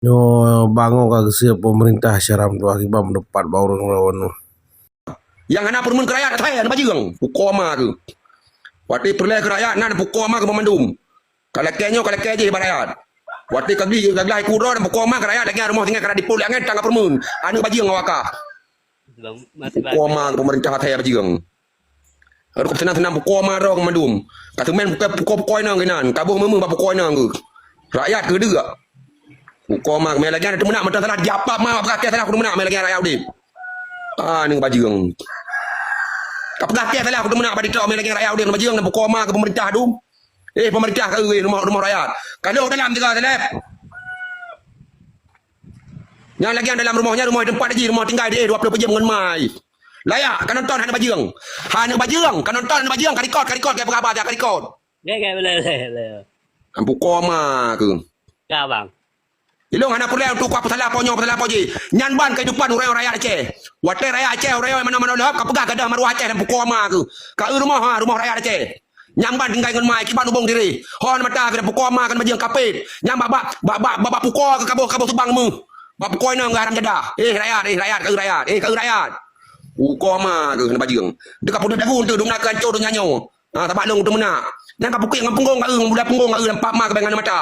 Nyo bango kag siap pemerintah syaram tu akibat mendapat baru ngelawan. Yang anak permen kerayat saya nak bajang pukoma tu. Wati perleh kerayat nan pukoma ke memandum. Kalau kenyo kalau keje barayat. Wati kagli kaglai kuro dan pukoma kerayat lagi rumah tinggal kerana dipul anget tangga permen. Anu bajang awaka. Pukoma pemerintah saya bajang. Aku senang-senang pukoma ro memandum. Kata men pukoi nang kenan. Kabuh memu pukoi nang ke. Rakyat ke deuk. Pukoma me lagi ada menak mata salah japa mah pakai salah aku menak me lagi rakyat udip. Ning bajang. Kapag kaya salah aku menak badi tok me lagi rakyat udip bajang dan pukoma ke pemerintah tu. Pemerintah ke rumah rakyat. Kalau dalam tiga seleb. Yang lagi dalam rumahnya rumah tempat lagi rumah tinggal dia 20 jam dengan mai. Layak kan nonton hanya bajang. Hanya bajang kan nonton hanya bajang karikot kayak apa aja karikot. Kayak boleh. Pukoma ke. Kau bang. Ilong anak perlu untuk apa salah je. Nyan ban kehidupan orang rakyat Aceh. Wate rakyat Aceh orang mana-mana lehap kapegah gadah maruah Aceh dan pukoma ke. Ka rumah rakyat Aceh. Nyamban tinggal dengan mai kiban ubong diri. Hon mata ke pukoma kan bajang kapit. Nyam baba pukor ke kabuh subang mu. Bab pukoi nang garam jadah. Rakyat. Pukoma ke bajang. Dekat pun dagun tu dong nak kancur nyanyo. Tabak long tu menak. Nang kapukik ngam punggung ka budak punggung ka lampak ma ke bengan mata.